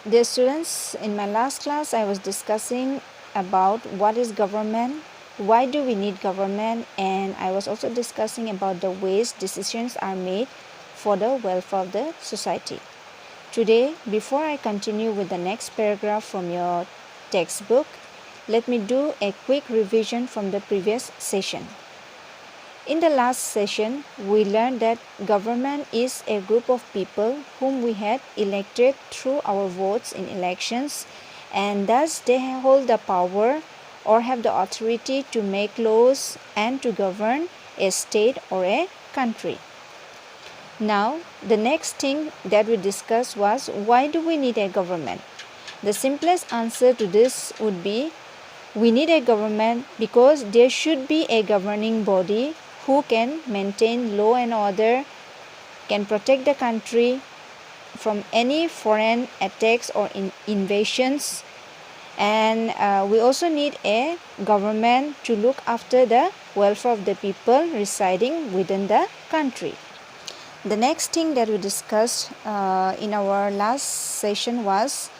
Dear students, in my last class I was discussing about what is government, why do we need government, and I was also discussing about the ways decisions are made for the welfare of the society. Today, before I continue with the next paragraph from your textbook, let me do a quick revision from the previous session. In the last session, we learned that government is a group of people whom we had elected through our votes in elections, and thus they hold the power or have the authority to make laws and to govern a state or a country. Now, the next thing that we discussed was, why do we need a government? The simplest answer to this would be, we need a government because there should be a governing body who can maintain law and order, can protect the country from any foreign attacks or invasions, and we also need a government to look after the welfare of the people residing within the country. The next thing that we discussed in our last session was,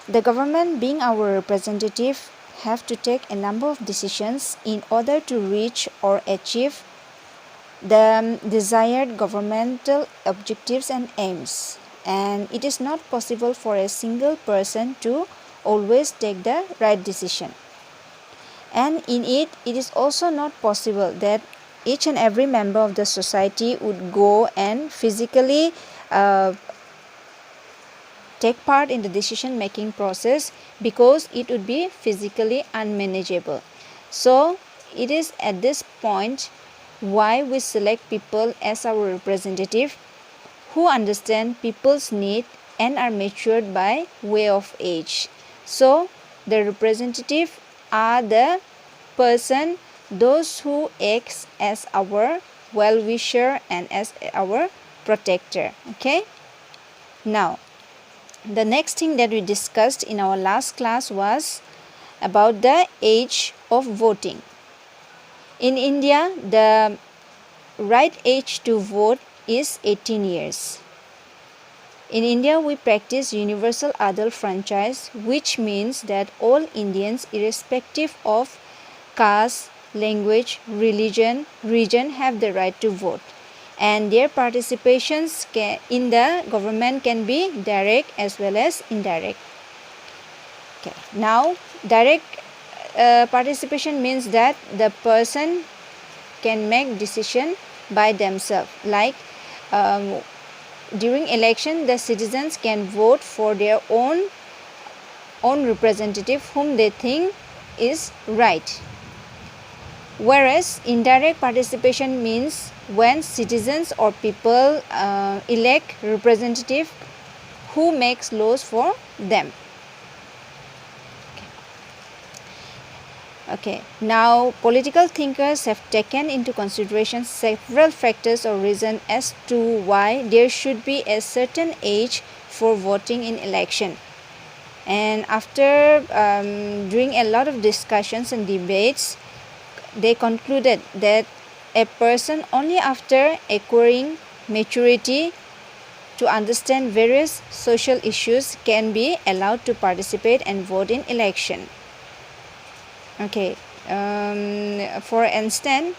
the government being our representative have to take a number of decisions in order to reach or achieve the desired governmental objectives and aims, and it is not possible for a single person to always take the right decision, and in it is also not possible that each and every member of the society would go and physically take part in the decision making process, because it would be physically unmanageable. So it is at this point why we select people as our representative who understand people's need and are matured by way of age. So the representative are the person, those who acts as our well-wisher and as our protector. Okay, now the next thing that we discussed in our last class was about the age of voting. In India, the right age to vote is 18 years. In India, we practice universal adult franchise, which means that all Indians, irrespective of caste, language, religion, region, have the right to vote, and their participations in the government can be direct as well as indirect. Okay. Now, direct participation means that the person can make decision by themselves. Like during election, the citizens can vote for their own representative whom they think is right. Whereas indirect participation means when citizens or people elect representative who makes laws for them. Okay. Now, political thinkers have taken into consideration several factors or reasons as to why there should be a certain age for voting in election. And after doing a lot of discussions and debates, they concluded that a person only after acquiring maturity to understand various social issues can be allowed to participate and vote in election. Okay, for instance,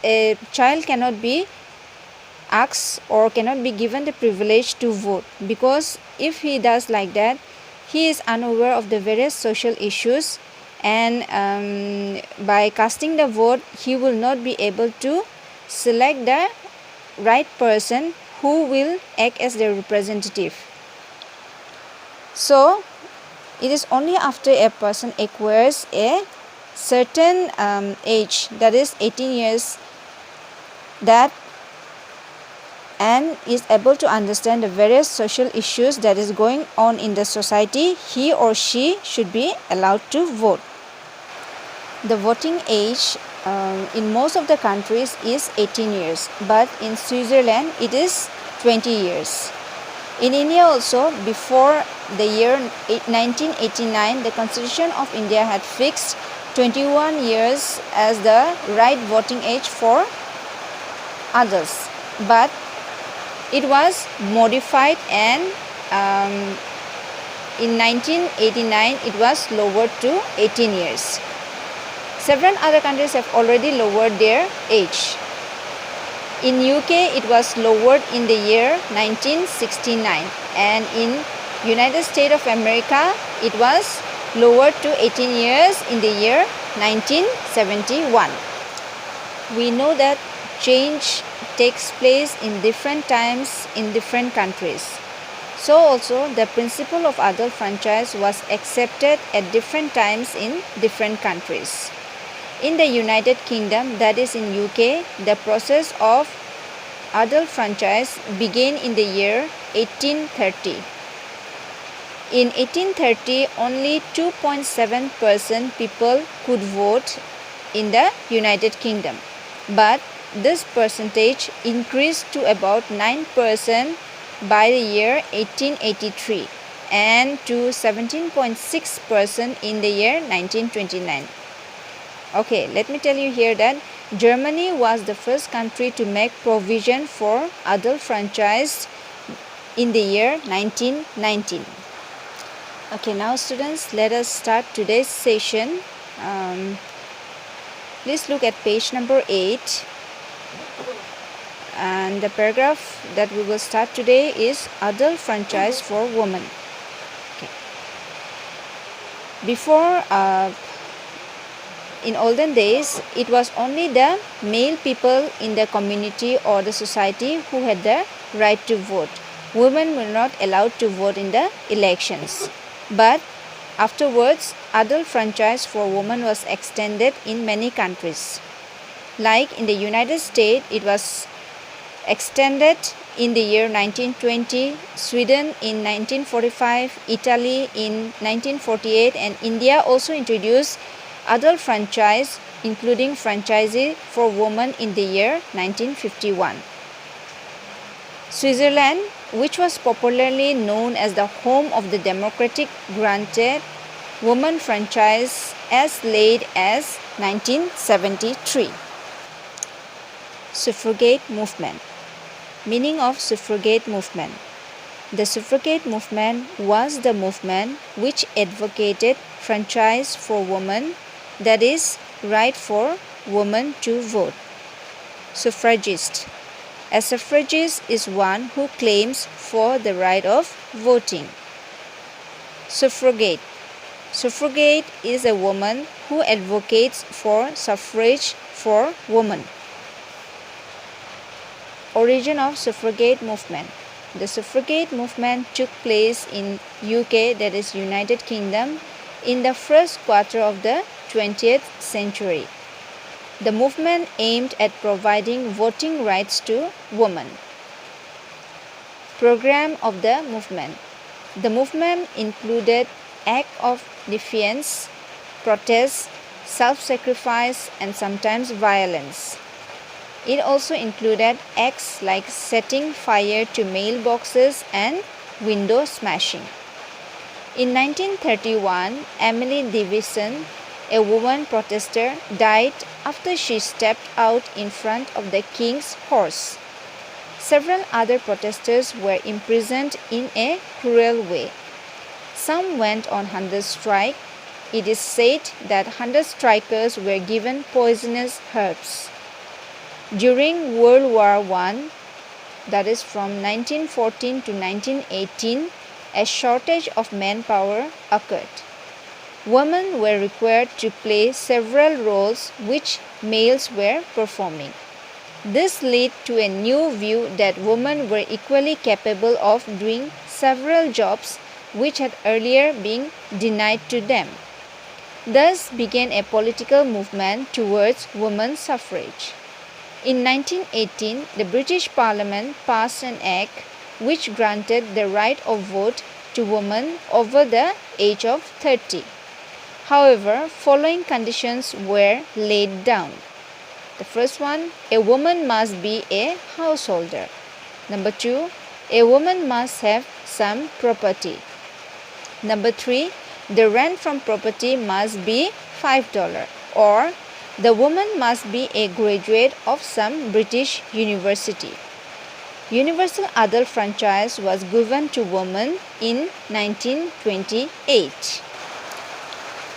a child cannot be asked or cannot be given the privilege to vote, because if he does like that, he is unaware of the various social issues, and by casting the vote, he will not be able to select the right person who will act as their representative. So it is only after a person acquires a certain age, that is 18 years, that and is able to understand the various social issues that is going on in the society, he or she should be allowed to vote. The voting age in most of the countries is 18 years, but in Switzerland it is 20 years. In India also, before the year 1989, the Constitution of India had fixed 21 years as the right voting age for adults. But It was modified, and in 1989 it was lowered to 18 years. Several other countries have already lowered their age. In UK it was lowered in the year 1969, and in United States of America it was lowered to 18 years in the year 1971. We know that change takes place in different times in different countries. So also the principle of adult franchise was accepted at different times in different countries. In the United Kingdom, that is in UK, the process of adult franchise began in the year 1830. In 1830, only 2.7% people could vote in the United Kingdom, but this percentage increased to about 9% by the year 1883 and to 17.6% in the year 1929. Okay, let me tell you here that Germany was the first country to make provision for adult franchise in the year 1919. Okay, now students, let us start today's session. Please look at page number 8. And the paragraph that we will start today is adult franchise for women. Okay. Before, in olden days, it was only the male people in the community or the society who had the right to vote. Women were not allowed to vote in the elections. But afterwards, adult franchise for women was extended in many countries. Like in the United States, it was extended in the year 1920, Sweden in 1945, Italy in 1948, and India also introduced adult franchise, including franchisee for women in the year 1951. Switzerland, which was popularly known as the home of the democratic, granted women franchise as late as 1973. Suffragette movement. Meaning of suffragette movement. The suffragette movement was the movement which advocated franchise for women, that is, right for women to vote. Suffragist. A suffragist is one who claims for the right of voting. Suffragette. Suffragette is a woman who advocates for suffrage for women. Origin of suffragette movement. The suffragette movement took place in UK, that is United Kingdom, in the first quarter of the 20th century. The movement aimed at providing voting rights to women. Program of the movement. The movement included acts of defiance, protests, self-sacrifice, and sometimes violence. It also included acts like setting fire to mailboxes and window smashing. In 1931, Emily Davison, a woman protester, died after she stepped out in front of the king's horse. Several other protesters were imprisoned in a cruel way. Some went on hunger strike. It is said that hunger strikers were given poisonous herbs. During World War I, that is from 1914 to 1918, a shortage of manpower occurred. Women were required to play several roles which males were performing. This led to a new view that women were equally capable of doing several jobs which had earlier been denied to them. Thus began a political movement towards women's suffrage. In 1918, the British Parliament passed an act which granted the right of vote to women over the age of 30. However, following conditions were laid down. The first one, a woman must be a householder. Number 2, a woman must have some property. Number 3, the rent from property must be $5, or the woman must be a graduate of some British university. Universal adult franchise was given to women in 1928.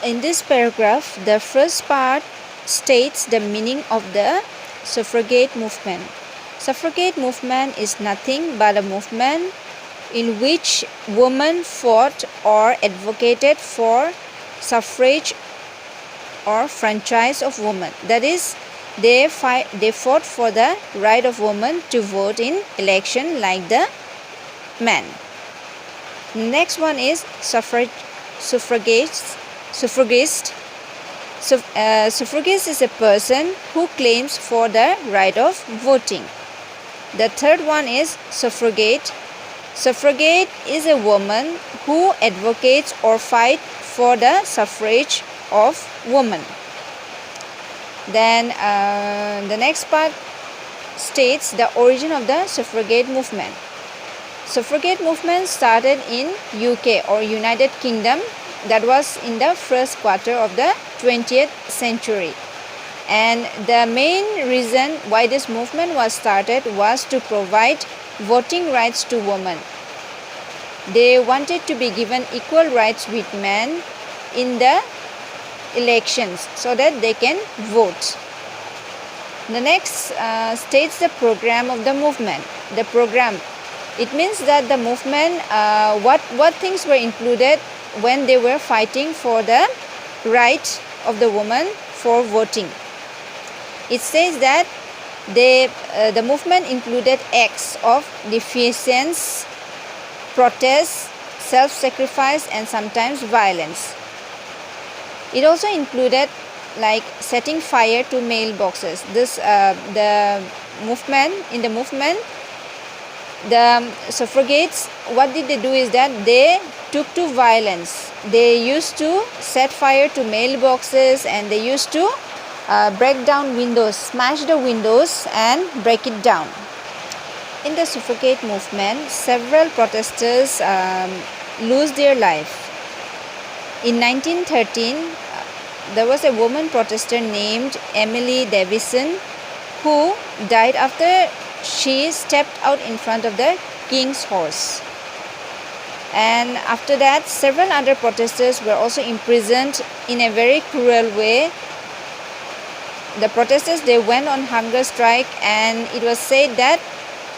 In this paragraph, the first part states the meaning of the suffragette movement. Suffragette movement is nothing but a movement in which women fought or advocated for suffrage or franchise of women. That is, they fought for the right of women to vote in election like the men. Next one is suffragist. Suffragist is a person who claims for the right of voting. The third one is suffragette. Suffragette is a woman who advocates or fights for the suffrage of women. Then the next part states the origin of the suffragette movement. Suffragette movement started in UK or United Kingdom. That was in the first quarter of the 20th century. And the main reason why this movement was started was to provide voting rights to women. They wanted to be given equal rights with men in the elections so that they can vote. The next states the program of the movement. The program, it means that the movement, what things were included when they were fighting for the right of the woman for voting. It says that the movement included acts of defiance, protest, self-sacrifice, and sometimes violence. It also included like setting fire to mailboxes. The movement, the suffragettes, what did they do is that they took to violence. They used to set fire to mailboxes and they used to break down windows, smash the windows and break it down. In the suffragette movement, several protesters lose their life. In 1913, there was a woman protester named Emily Davison who died after she stepped out in front of the king's horse. And after that, several other protesters were also imprisoned in a very cruel way. The protesters, they went on hunger strike, and it was said that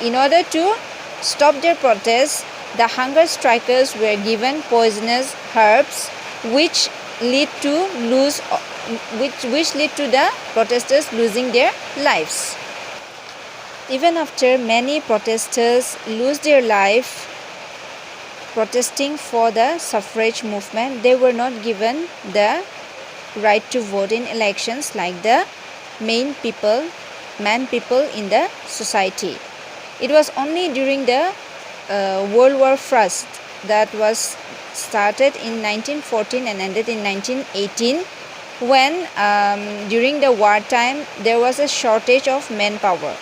in order to stop their protests, the hunger strikers were given poisonous herbs which lead to the protesters losing their lives. Even after many protesters lose their life protesting for the suffrage movement, they were not given the right to vote in elections like the man people in the society. It was only during the World War I that was started in 1914 and ended in 1918 when during the wartime there was a shortage of manpower.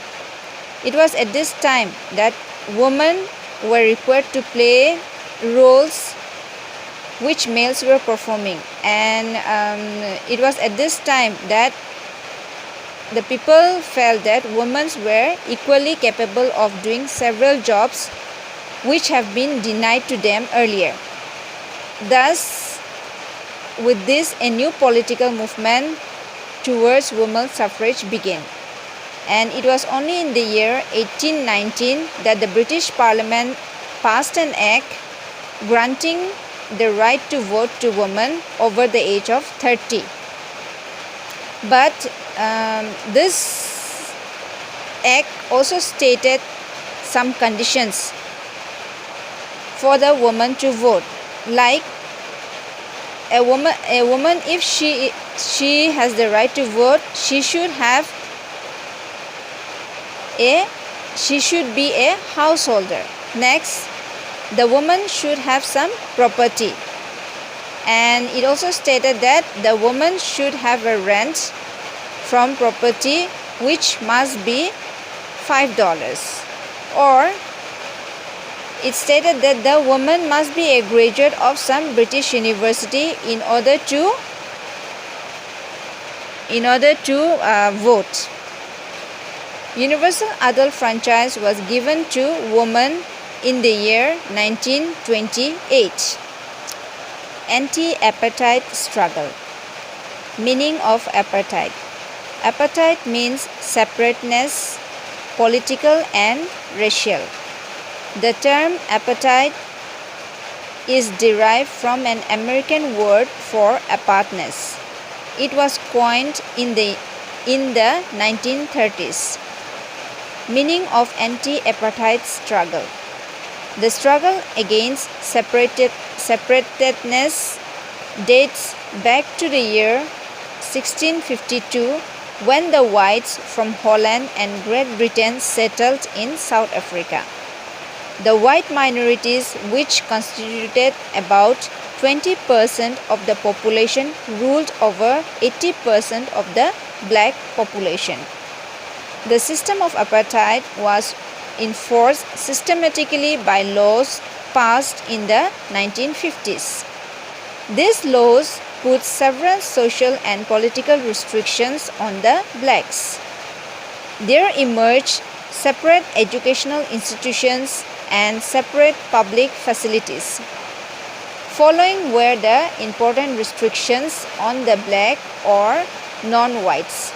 It was at this time that women were required to play roles which males were performing, and it was at this time that the people felt that women were equally capable of doing several jobs which have been denied to them earlier. Thus, with this, a new political movement towards women's suffrage began. And it was only in the year 1819 that the British Parliament passed an act granting the right to vote to women over the age of 30. But this act also stated some conditions for the woman to vote, like a woman if she has the right to vote, she should be a householder. Next, the woman should have some property, and it also stated that the woman should have a rent from property which must be $5, or it stated that the woman must be a graduate of some British university in order to vote. Universal adult franchise was given to women in the year 1928. Anti-apartheid struggle. Meaning of apartheid. Apartheid means separateness, political and racial. The term apartheid is derived from an American word for apartness. It was coined in the 1930s. Meaning of anti-apartheid struggle. The struggle against separatedness dates back to the year 1652 when the whites from Holland and Great Britain settled in South Africa. The white minorities, which constituted about 20% of the population, ruled over 80% of the black population. The system of apartheid was enforced systematically by laws passed in the 1950s. These laws put several social and political restrictions on the blacks. There emerged separate educational institutions and separate public facilities. Following were the important restrictions on the black or non-whites.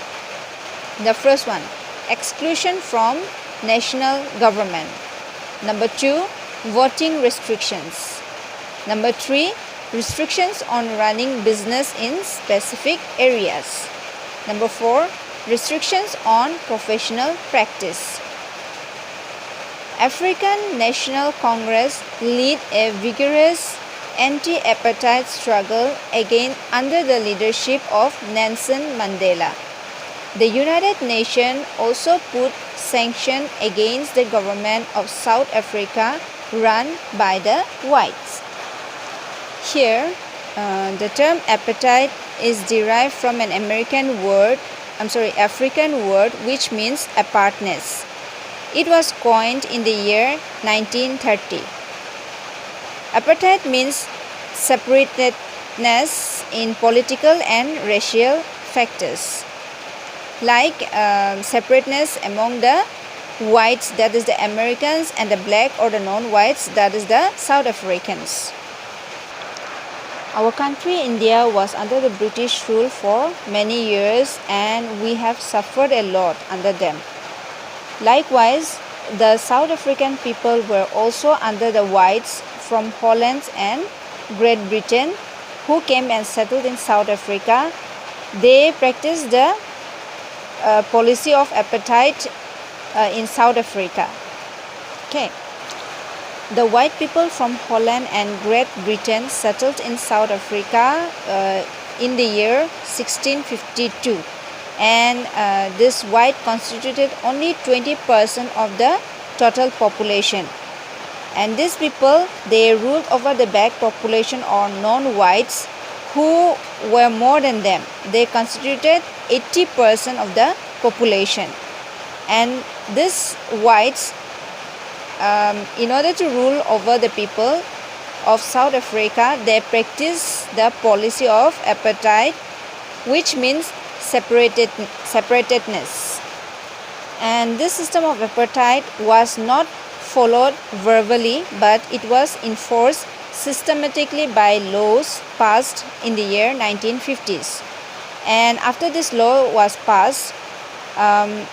The first one, exclusion from national government. Number 2, voting restrictions. Number 3, restrictions on running business in specific areas. Number 4, restrictions on professional practice. African National Congress led a vigorous anti-apartheid struggle again under the leadership of Nelson Mandela. The United Nations also put sanctions against the government of South Africa run by the whites. Here, the term apartheid is derived from an African word which means apartness. It was coined in the year 1930. Apartheid means separatedness in political and racial factors, like separateness among the whites, that is the Americans, and the black or the non-whites, that is the South Africans. Our country, India, was under the British rule for many years and we have suffered a lot under them. Likewise, the South African people were also under the whites from Holland and Great Britain who came and settled in South Africa. They practiced the policy of apartheid in South Africa. Okay. The white people from Holland and Great Britain settled in South Africa in the year 1652. And this white constituted only 20% of the total population. And these people, they ruled over the black population or non-whites who were more than them. They constituted 80% of the population. And these whites, in order to rule over the people of South Africa, they practiced the policy of apartheid, which means separatedness. And this system of apartheid was not followed verbally, but it was enforced systematically by laws passed in the year 1950s. And after this law was passed,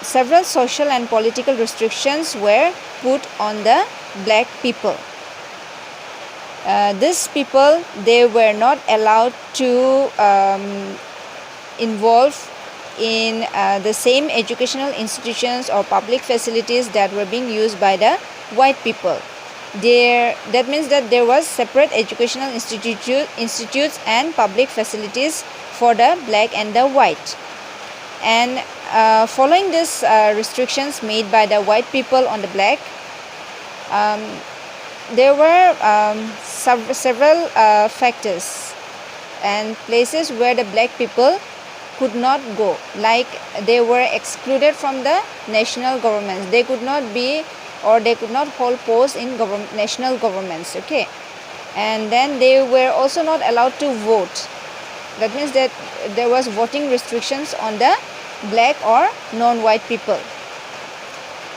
several social and political restrictions were put on the black people. These people, they were not allowed to involve in the same educational institutions or public facilities that were being used by the white people. That means that there was separate educational institutes and public facilities for the black and the white. And following these restrictions made by the white people on the black, there were several factors and places where the black people could not go, like they were excluded from the national governments. They could not be, or they could not hold posts in national governments. Okay, and then they were also not allowed to vote. That means that there was voting restrictions on the black or non-white people.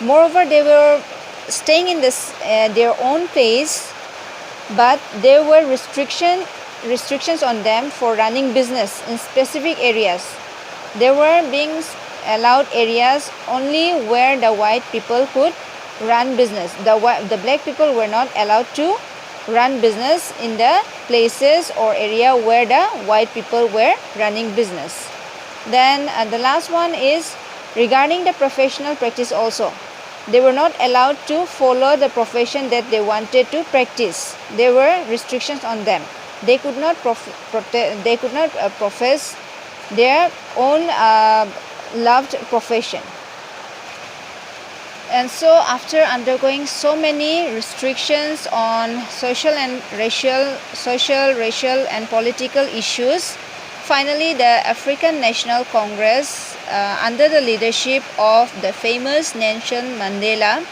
Moreover, they were staying in their own place, but there were restrictions on them for running business in specific areas. They were being allowed areas only where the white people could run business. The black people were not allowed to run business in the places or area where the white people were running business. Then the last one is regarding the professional practice also. They were not allowed to follow the profession that they wanted to practice. There were restrictions on them. They could not profess their own loved profession. And so after undergoing so many restrictions on social, racial and political issues, finally the African National Congress, under the leadership of the famous Nelson Mandela,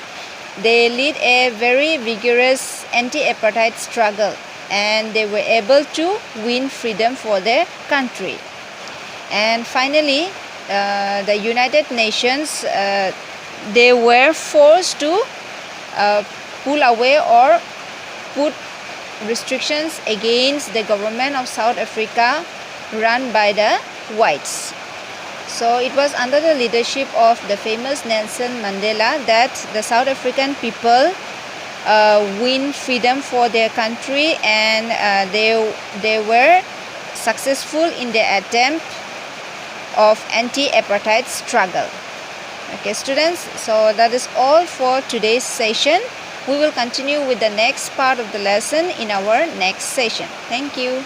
they lead a very vigorous anti-apartheid struggle, and they were able to win freedom for their country. And finally, the United Nations, they were forced to pull away or put restrictions against the government of South Africa run by the whites. So it was under the leadership of the famous Nelson Mandela that the South African people win freedom for their country, and they were successful in their attempt of anti-apartheid struggle. Okay, students, so that is all for today's session. We will continue with the next part of the lesson in our next session. Thank you.